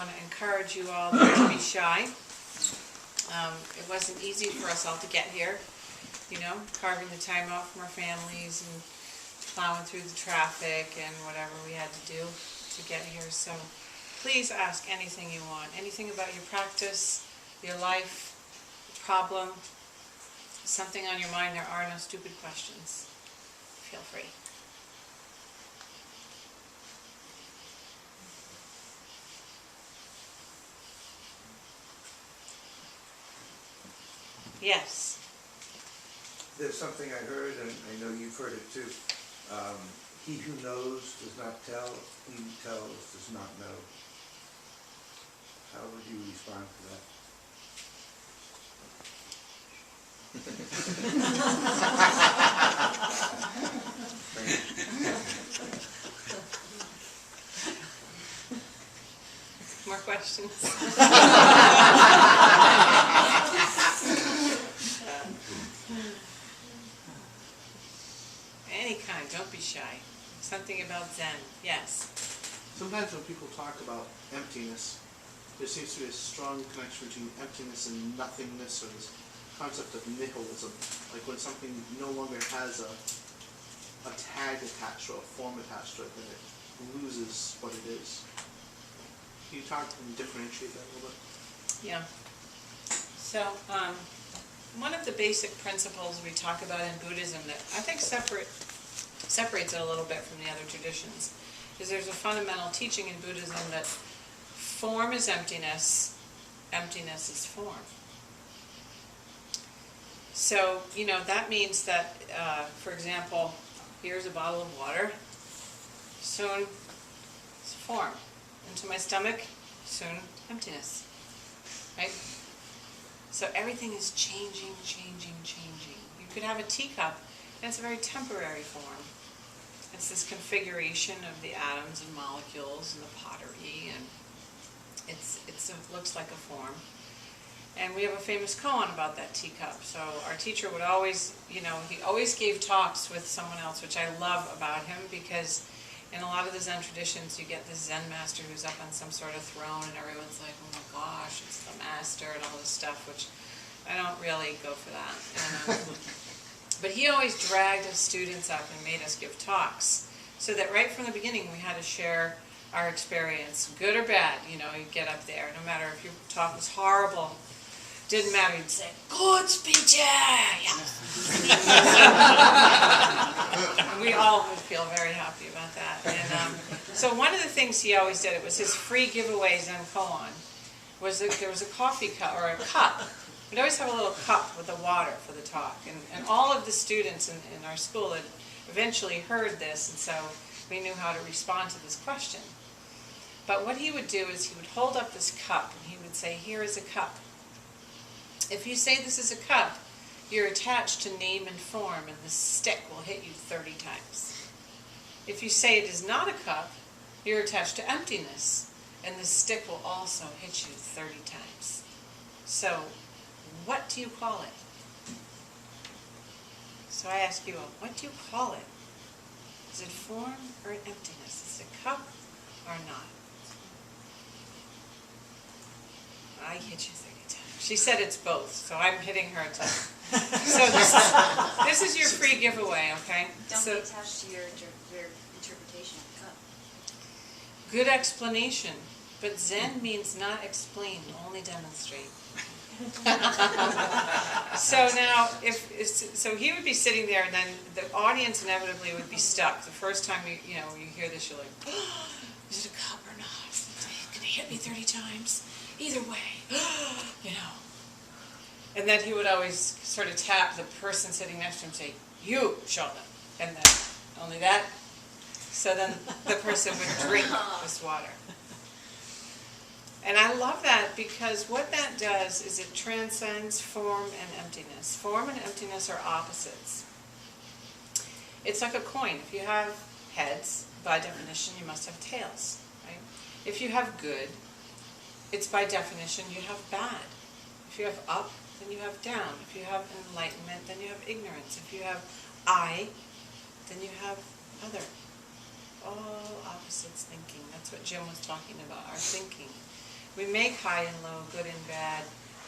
want to encourage you all not to be shy. It wasn't easy for us all to get here, you know, carving the time out from our families and plowing through the traffic and whatever we had to do to get here. So please ask anything you want, anything about your practice, your life, problem, something on your mind. There are no stupid questions. Feel free. Yes. There's something I heard, and I know you've heard it too. He who knows does not tell, he who tells does not know. How would you respond to that? More questions? Any kind, don't be shy. Something about Zen, yes. Sometimes when people talk about emptiness, there seems to be a strong connection between emptiness and nothingness, or this concept of nihilism. Like when something no longer has a tag attached or a form attached to it, then it loses what it is. Can you talk and differentiate that a little bit? Yeah. So, one of the basic principles we talk about in Buddhism that I think separates it a little bit from the other traditions is there's a fundamental teaching in Buddhism that form is emptiness, emptiness is form. So, you know, that means that, for example, here's a bottle of water, soon it's form. Into my stomach, soon emptiness, right? So everything is changing, changing, changing. You could have a teacup, and it's a very temporary form. It's this configuration of the atoms and molecules and the pottery, and it looks like a form. And we have a famous koan about that teacup. So our teacher would always, you know, he always gave talks with someone else, which I love about him, because in a lot of the Zen traditions, you get this Zen master who's up on some sort of throne, and everyone's like, oh my gosh, it's the master and all this stuff, which I don't really go for that. And, but he always dragged his students up and made us give talks, so that right from the beginning we had to share our experience, good or bad. You know, you get up there, no matter if your talk was horrible, didn't matter, you'd say, good speech, yeah. And we all would feel very happy about that. And so one of the things he always did, it was his free giveaways in koan, was that there was a coffee cup, or a cup. We'd always have a little cup with the water for the talk. And all of the students in our school had eventually heard this, and so we knew how to respond to this question. But what he would do is he would hold up this cup, and he would say, here is a cup. If you say this is a cup, you're attached to name and form, and the stick will hit you 30 times. If you say it is not a cup, you're attached to emptiness, and the stick will also hit you 30 times. So, what do you call it? So I ask you all, what do you call it? Is it form or emptiness? Is it a cup or not? I hit you 30 times. She said it's both, so I'm hitting her too. So this is your free giveaway, okay? Don't be attached to your interpretation of the cup. Good explanation, but Zen means not explain, only demonstrate. So now, so he would be sitting there, and then the audience inevitably would be stuck. The first time you hear this, you're like, oh, is it a cup or not? Can it hit me 30 times? Either way, you know. And then he would always sort of tap the person sitting next to him and say, you show them. And then only that. So then the person would drink this water. And I love that, because what that does is it transcends form and emptiness. Form and emptiness are opposites. It's like a coin. If you have heads, by definition, you must have tails, right? If you have good, it's by definition you have bad. If you have up, then you have down. If you have enlightenment, then you have ignorance. If you have I, then you have other. All opposites thinking. That's what Jim was talking about, our thinking. We make high and low, good and bad,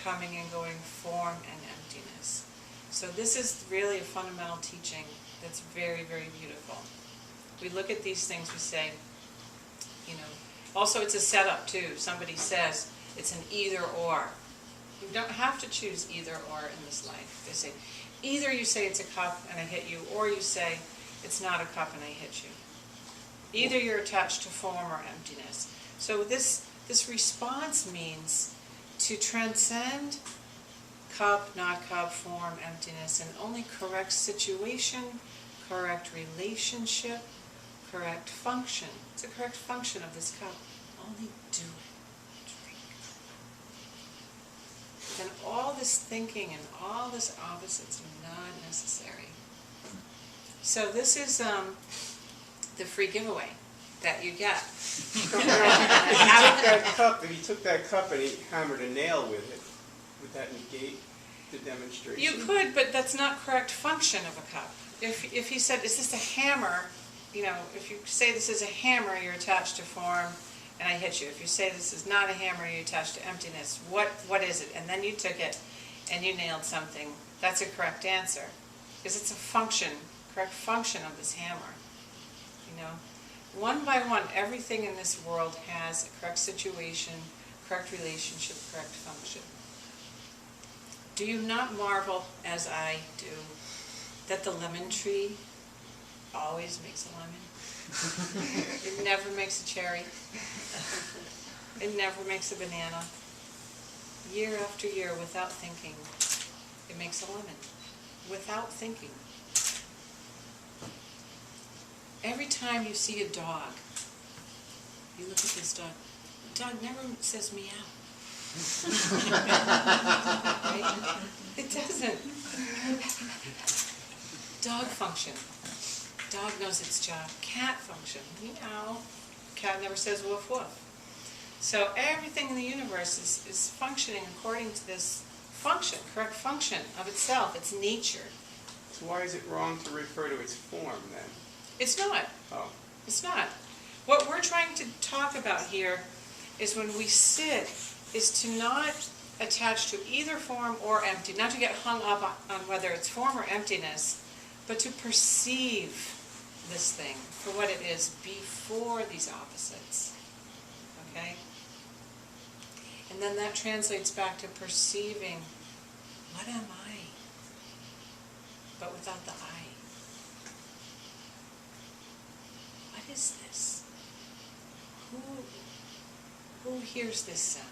coming and going, form and emptiness. So this is really a fundamental teaching that's very, very beautiful. We look at these things, we say, also it's a setup too. Somebody says it's an either or. You don't have to choose either or in this life. They say, either you say it's a cup and I hit you, or you say it's not a cup and I hit you. Either you're attached to form or emptiness. So this response means to transcend cup, not cup, form, emptiness, and only correct situation, correct relationship, correct function. It's a correct function of this cup. Only do it. Drink. Then all this thinking and all this opposites are not necessary. So this is the free giveaway that you get. If he took that cup and he hammered a nail with it, would that negate the demonstration? You could, but that's not correct function of a cup. If he said, is this a hammer? If you say this is a hammer, you're attached to form, and I hit you. If you say this is not a hammer, you're attached to emptiness. What is it? And then you took it and you nailed something. That's a correct answer. Because it's a function, correct function of this hammer. One by one, everything in this world has a correct situation, correct relationship, correct function. Do you not marvel, as I do, that the lemon tree always makes a lemon? It never makes a cherry. It never makes a banana. Year after year, without thinking, it makes a lemon. Without thinking. Every time you see a dog, you look at this dog, the dog never says meow. Right? It doesn't. Dog function. Dog knows its job. Cat function. Meow. Cat never says woof woof. So everything in the universe is functioning according to this function, correct function of itself, its nature. So why is it wrong to refer to its form then? It's not. Oh. It's not. What we're trying to talk about here is when we sit, is to not attach to either form or empty, not to get hung up on whether it's form or emptiness, but to perceive this thing for what it is before these opposites. Okay? And then that translates back to perceiving, what am I? But without the I. What is this? Who hears this sound?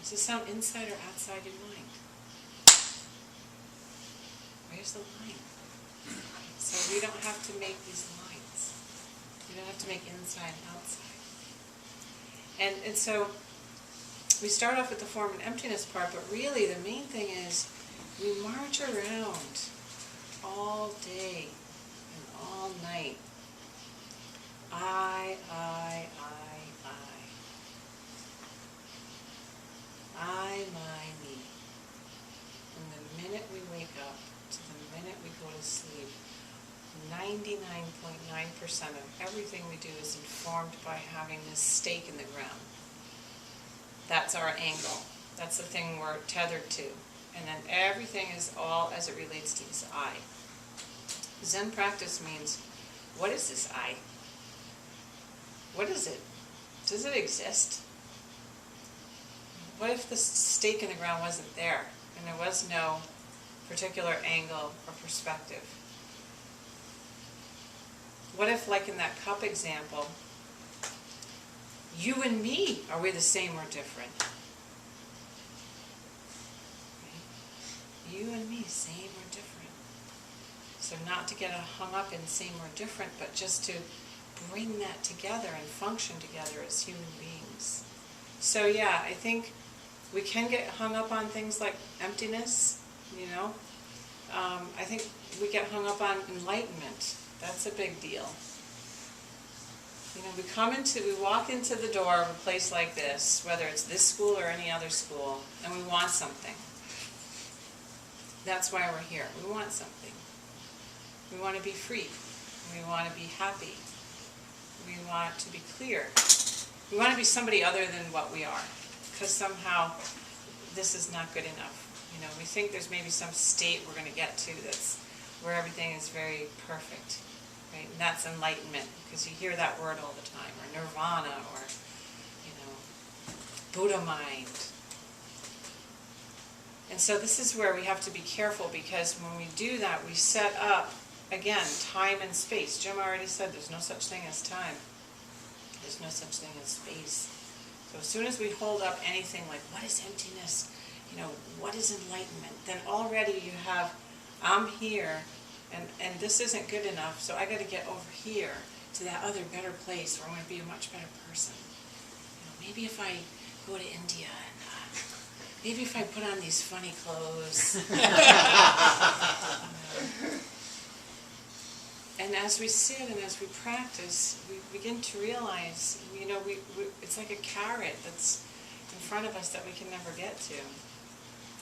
Does this sound inside or outside your mind? Where's the line? So we don't have to make these lines. We don't have to make inside and outside. And so we start off with the form and emptiness part, but really the main thing is we march around all day and all night. I. I, my, me. From the minute we wake up to the minute we go to sleep, 99.9% of everything we do is informed by having this stake in the ground. That's our angle. That's the thing we're tethered to. And then everything is all as it relates to this I. Zen practice means, what is this I? What is it? Does it exist? What if the stake in the ground wasn't there, and there was no particular angle or perspective? What if, like in that cup example, you and me, are we the same or different? Right? You and me, same or different. So not to get hung up in same or different, but just to bring that together and function together as human beings. So yeah, I think we can get hung up on things like emptiness, I think we get hung up on enlightenment. That's a big deal. We walk into the door of a place like this, whether it's this school or any other school, and we want something. That's why we're here. We want something. We want to be free. We want to be happy. We want to be clear. We want to be somebody other than what we are, because somehow this is not good enough. You know, we think there's maybe some state we're going to get to that's where everything is very perfect, right? And that's enlightenment, because you hear that word all the time, or nirvana, or, you know, Buddha mind. And so this is where we have to be careful, because when we do that, we set up, again, time and space. Jim already said there's no such thing as time. There's no such thing as space. So as soon as we hold up anything like, what is emptiness? You know, what is enlightenment? Then already you have, I'm here, and this isn't good enough, so I got to get over here to that other better place where I'm going to be a much better person. You know, maybe if I go to India, and maybe if I put on these funny clothes. And as we sit and as we practice, we begin to realize, you know, it's like a carrot that's in front of us that we can never get to.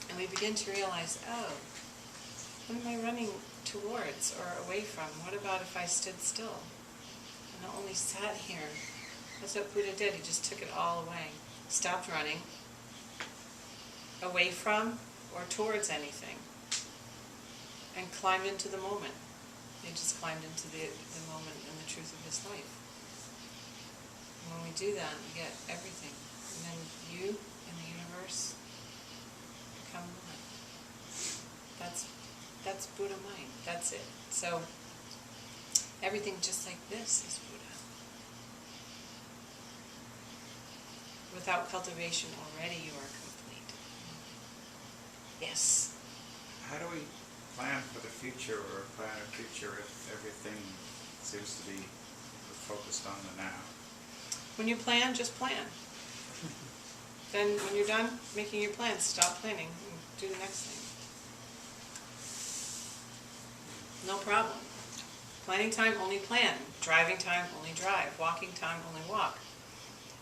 And we begin to realize, oh, what am I running towards or away from? What about if I stood still and I only sat here? That's what Buddha did. He just took it all away. Stopped running away from or towards anything and climbed into the moment. He just climbed into the moment and the truth of his life. And when we do that, we get everything. And then you and the universe become one. That's Buddha mind. That's it. So everything just like this is Buddha. Without cultivation already you are complete. Yes? How do we plan for the future, or plan a future if everything seems to be focused on the now? When you plan, just plan. Then when you're done making your plans, stop planning and do the next thing. No problem. Planning time, only plan. Driving time, only drive. Walking time, only walk.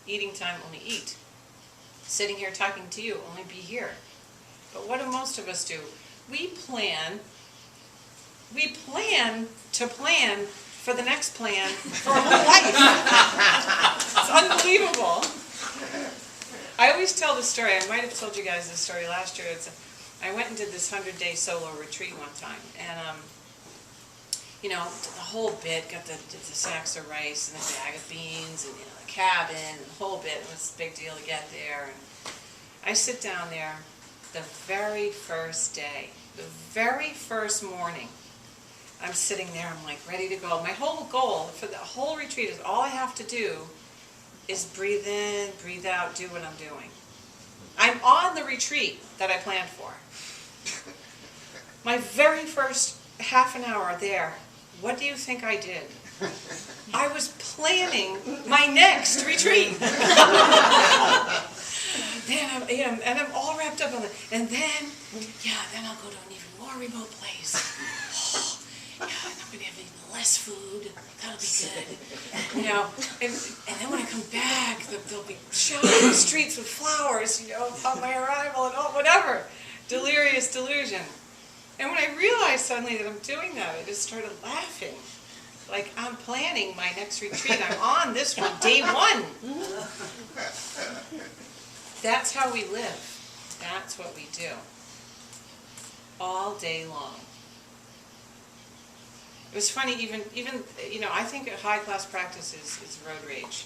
Eating time, only eat. Sitting here talking to you, only be here. But what do most of us do? We plan to plan for the next plan for our whole life. It's unbelievable. I always tell the story, I might have told you guys this story last year. I went and did this 100-day solo retreat one time, and you know, the whole bit, got the sacks of rice and the bag of beans and, you know, the cabin and the whole bit. It was a big deal to get there. And I sit down there the very first day, the very first morning. I'm sitting there, I'm like ready to go. My whole goal for the whole retreat is all I have to do is breathe in, breathe out, do what I'm doing. I'm on the retreat that I planned for. My very first half an hour there, what do you think I did? I was planning my next retreat. And I'm all wrapped up on it. And then I'll go to an even more remote place. And I'm going to have even less food. That'll be good. You know, and then when I come back, there'll be shining streets with flowers, you know, upon my arrival and all, whatever. Delirious delusion. And when I realized suddenly that I'm doing that, I just started laughing. Like, I'm planning my next retreat. I'm on this one, day one. That's how we live. That's what we do. All day long. It was funny, even you know, I think a high-class practice is road rage.